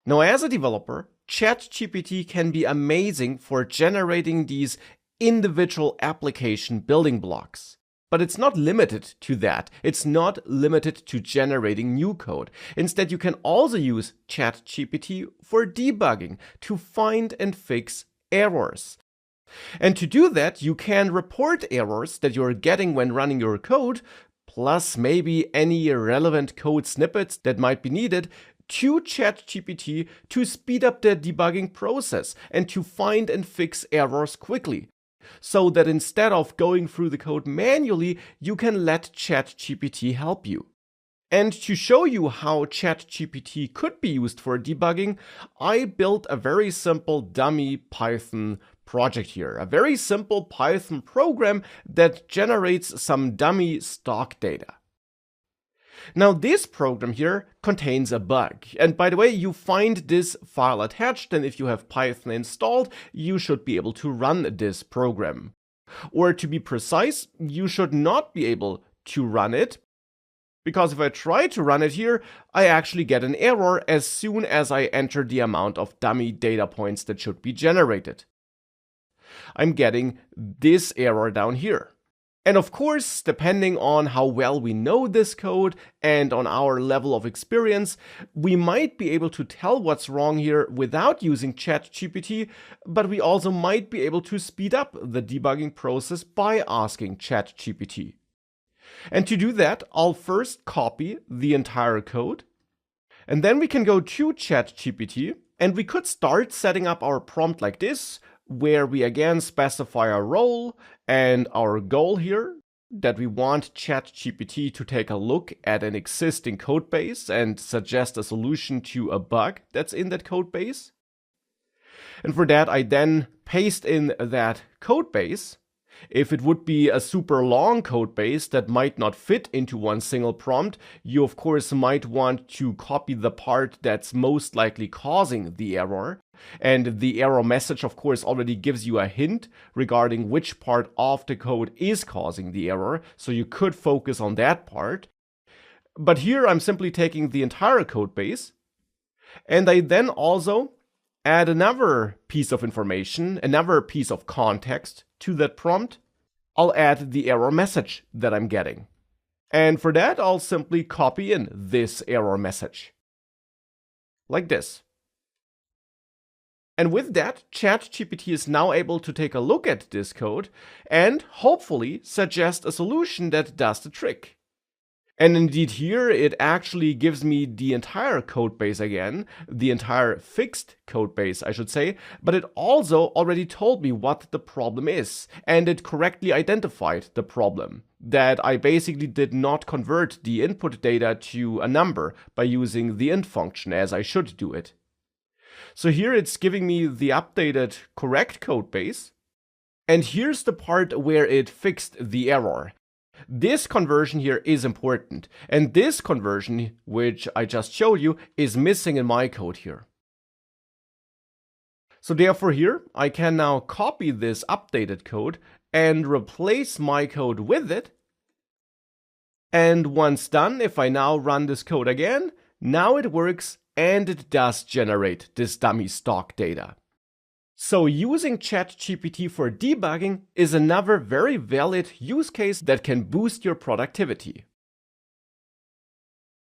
Now, as a developer, ChatGPT can be amazing for generating these individual application building blocks. But it's not limited to that. It's not limited to generating new code. Instead, you can also use ChatGPT for debugging to find and fix errors. And to do that, you can report errors that you're getting when running your code, plus maybe any relevant code snippets that might be needed, to ChatGPT to speed up the debugging process and to find and fix errors quickly. So that instead of going through the code manually, you can let ChatGPT help you. And to show you how ChatGPT could be used for debugging, I built a very simple dummy Python project here. A very simple Python program that generates some dummy stock data. Now this program here contains a bug. And by the way, you find this file attached, and if you have Python installed, you should be able to run this program. Or to be precise, you should not be able to run it, because if I try to run it here, I actually get an error as soon as I enter the amount of dummy data points that should be generated. I'm getting this error down here. And of course, depending on how well we know this code and on our level of experience, we might be able to tell what's wrong here without using ChatGPT, but we also might be able to speed up the debugging process by asking ChatGPT. And to do that, I'll first copy the entire code, and then we can go to ChatGPT, and we could start setting up our prompt like this, where we again specify our role and our goal here, that we want ChatGPT to take a look at an existing code base and suggest a solution to a bug that's in that code base. And for that, I then paste in that code base. If it would be a super long code base that might not fit into one single prompt, you of course might want to copy the part that's most likely causing the error. And the error message of course already gives you a hint regarding which part of the code is causing the error, so you could focus on that part. But here I'm simply taking the entire code base, and I then also add another piece of information, another piece of context to that prompt. I'll add the error message that I'm getting. And for that, I'll simply copy in this error message. Like this. And with that, ChatGPT is now able to take a look at this code and hopefully suggest a solution that does the trick. And indeed here, it actually gives me the entire code base again, the entire fixed code base, I should say, but it also already told me what the problem is, and it correctly identified the problem, that I basically did not convert the input data to a number by using the int function as I should do it. So here it's giving me the updated correct code base, and here's the part where it fixed the error. This conversion here is important, and this conversion, which I just showed you, is missing in my code here. So therefore here, I can now copy this updated code and replace my code with it. And once done, if I now run this code again, now it works and it does generate this dummy stock data. So using ChatGPT for debugging is another very valid use case that can boost your productivity.